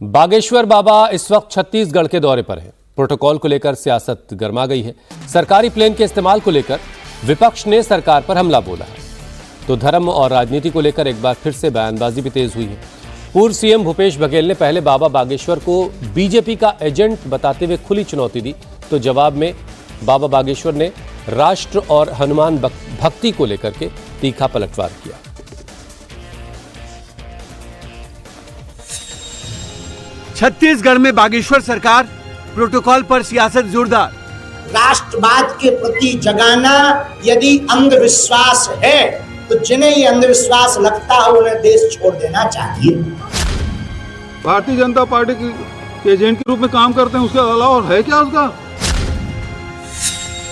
बागेश्वर बाबा इस वक्त छत्तीसगढ़ के दौरे पर हैं। प्रोटोकॉल को लेकर सियासत गर्मा गई है। सरकारी प्लेन के इस्तेमाल को लेकर विपक्ष ने सरकार पर हमला बोला है, तो धर्म और राजनीति को लेकर एक बार फिर से बयानबाजी भी तेज हुई है। पूर्व सीएम भूपेश बघेल ने पहले बाबा बागेश्वर को बीजेपी का एजेंट बताते हुए खुली चुनौती दी, तो जवाब में बाबा बागेश्वर ने राष्ट्र और हनुमान भक्ति को लेकर के तीखा पलटवार किया। छत्तीसगढ़ में बागेश्वर सरकार, प्रोटोकॉल पर सियासत जोरदार। राष्ट्रवाद के प्रति जगाना यदि अंधविश्वास है तो जिन्हें ये अंधविश्वास लगता है उन्हें देश छोड़ देना चाहिए। भारतीय जनता पार्टी के एजेंट के रूप में काम करते हैं, उसके अलावा और है क्या उसका?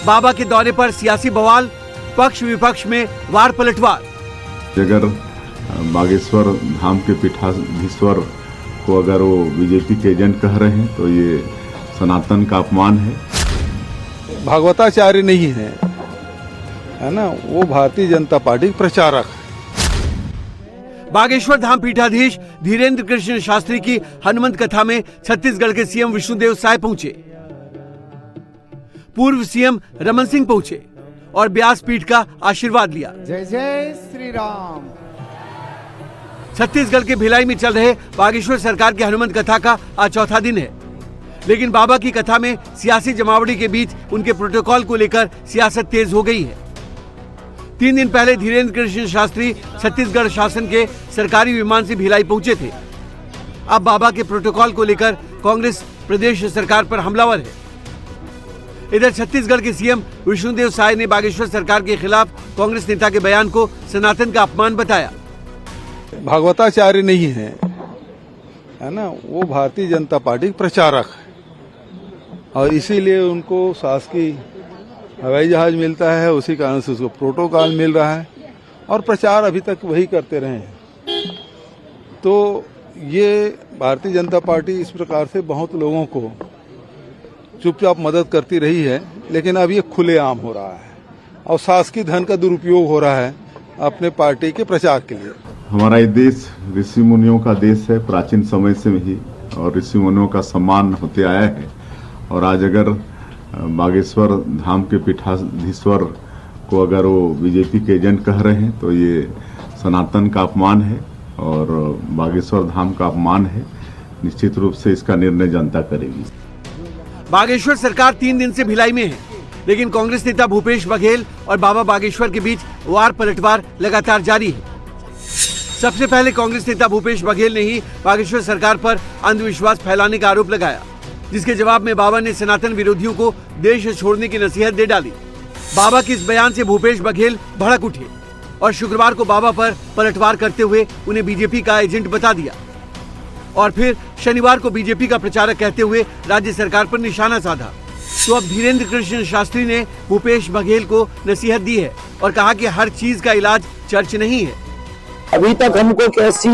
बाबा के दौरे पर सियासी बवाल, पक्ष विपक्ष में वार पलटवार। अगर बागेश्वर धाम के पीठाधीश्वर को अगर वो बीजेपी के एजेंट कह रहे हैं तो ये सनातन का अपमान है। भागवताचार्य नहीं है ना, वो भारतीय जनता पार्टी के प्रचारक है। बागेश्वर धाम पीठाधीश धीरेन्द्र कृष्ण शास्त्री की हनुमंत कथा में छत्तीसगढ़ के सीएम विष्णुदेव साय पहुंचे, पूर्व सीएम रमन सिंह पहुंचे और व्यास पीठ का आशीर्वाद लिया। जय जय श्री राम। छत्तीसगढ़ के भिलाई में चल रहे बागेश्वर सरकार की हनुमंत कथा का आज चौथा दिन है, लेकिन बाबा की कथा में सियासी जमावड़ी के बीच उनके प्रोटोकॉल को लेकर सियासत तेज हो गई है। 3 दिन पहले धीरेन्द्र कृष्ण शास्त्री छत्तीसगढ़ शासन के सरकारी विमान से भिलाई पहुंचे थे। अब बाबा के प्रोटोकॉल को लेकर कांग्रेस प्रदेश सरकार पर हमलावर है। इधर छत्तीसगढ़ के सीएम विष्णुदेव साय ने बागेश्वर सरकार के खिलाफ कांग्रेस नेता के बयान को सनातन का अपमान बताया। भागवताचार्य नहीं है ना, वो भारतीय जनता पार्टी के प्रचारक है और इसीलिए उनको शासकीय हवाई जहाज मिलता है, उसी कारण से उसको प्रोटोकॉल मिल रहा है और प्रचार अभी तक वही करते रहे हैं। तो ये भारतीय जनता पार्टी इस प्रकार से बहुत लोगों को चुपचाप मदद करती रही है, लेकिन अब ये खुलेआम हो रहा है और शासकीय धन का दुरुपयोग हो रहा है अपने पार्टी के प्रचार के लिए। हमारा ये देश ऋषि मुनियों का देश है, प्राचीन समय से ही, और ऋषि मुनियों का सम्मान होते आया है। और आज अगर बागेश्वर धाम के पीठाधीश्वर को अगर वो बीजेपी के एजेंट कह रहे हैं तो ये सनातन का अपमान है और बागेश्वर धाम का अपमान है। निश्चित रूप से इसका निर्णय जनता करेगी। बागेश्वर सरकार 3 दिन से भिलाई में है, लेकिन कांग्रेस नेता भूपेश बघेल और बाबा बागेश्वर के बीच वार पलटवार लगातार जारी है। सबसे पहले कांग्रेस नेता भूपेश बघेल ने ही बागेश्वर सरकार पर अंधविश्वास फैलाने का आरोप लगाया, जिसके जवाब में बाबा ने सनातन विरोधियों को देश छोड़ने की नसीहत दे डाली। बाबा के इस बयान से भूपेश बघेल भड़क उठे और शुक्रवार को बाबा पर पलटवार करते हुए उन्हें बीजेपी का एजेंट बता दिया और फिर शनिवार को बीजेपी का प्रचारक कहते हुए राज्य सरकार पर निशाना साधा। तो अब धीरेन्द्र कृष्ण शास्त्री ने भूपेश बघेल को नसीहत दी है और कहा कि हर चीज का इलाज चर्च नहीं है। अभी तक हमको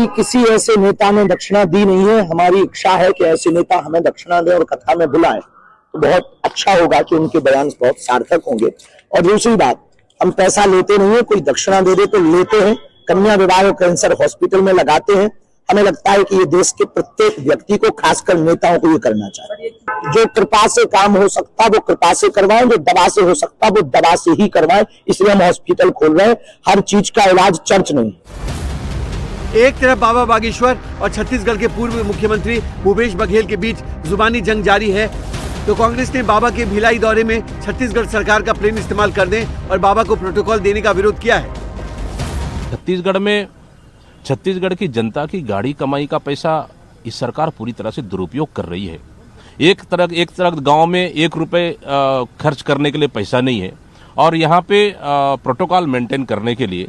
किसी ऐसे नेता ने दक्षिणा दी नहीं है। हमारी इच्छा है कि ऐसे नेता हमें दक्षिणा दे और कथा में बुलाए, तो बहुत अच्छा होगा कि उनके बयान बहुत सार्थक होंगे। और दूसरी बात, हम पैसा लेते नहीं है, कोई दक्षिणा दे दे तो लेते हैं, कन्या विवाह और कैंसर हॉस्पिटल में लगाते हैं। हमें लगता है कि ये देश के प्रत्येक व्यक्ति को, खासकर नेताओं को ये करना चाहिए। जो कृपा से काम हो सकता वो कृपा से करवाएं, जो दवा से हो सकता वो दवा से ही करवाएं। इसलिए हम हॉस्पिटल खोल रहे हैं। हर चीज का इलाज चर्च नहीं। एक तरफ बाबा बागेश्वर और छत्तीसगढ़ के पूर्व मुख्यमंत्री भूपेश बघेल के बीच जुबानी जंग जारी है, तो कांग्रेस ने बाबा के भिलाई दौरे में छत्तीसगढ़ सरकार का प्लेन इस्तेमाल करने और बाबा को प्रोटोकॉल देने का विरोध किया है। छत्तीसगढ़ की जनता की गाड़ी कमाई का पैसा इस सरकार पूरी तरह से दुरुपयोग कर रही है। एक तरफ गांव में 1 रुपए खर्च करने के लिए पैसा नहीं है और यहाँ पे प्रोटोकॉल मेंटेन करने के लिए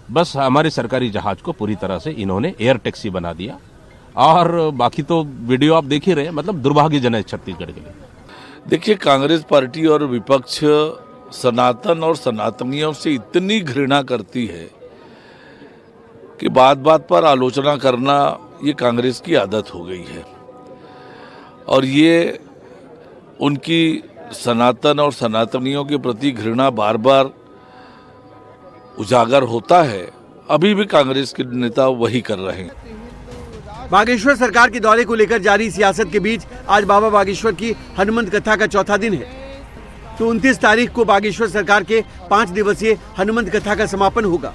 बस हमारे सरकारी जहाज को पूरी तरह से इन्होंने एयर टैक्सी बना दिया। और बाकी तो वीडियो आप देख ही रहे हैं, मतलब दुर्भाग्यजनक छत्तीसगढ़ के लिए। देखिए, कांग्रेस पार्टी और विपक्ष सनातन और सनातनियों से इतनी घृणा करती है कि बात बात पर आलोचना करना ये कांग्रेस की आदत हो गई है और ये उनकी सनातन और सनातनियों के प्रति घृणा बार बार उजागर होता है। अभी भी कांग्रेस के नेता वही कर रहे हैं। बागेश्वर सरकार के दौरे को लेकर जारी सियासत के बीच आज बाबा बागेश्वर की हनुमंत कथा का चौथा दिन है। तो 29 तारीख को बागेश्वर सरकार के 5 दिवसीय हनुमंत कथा का समापन होगा।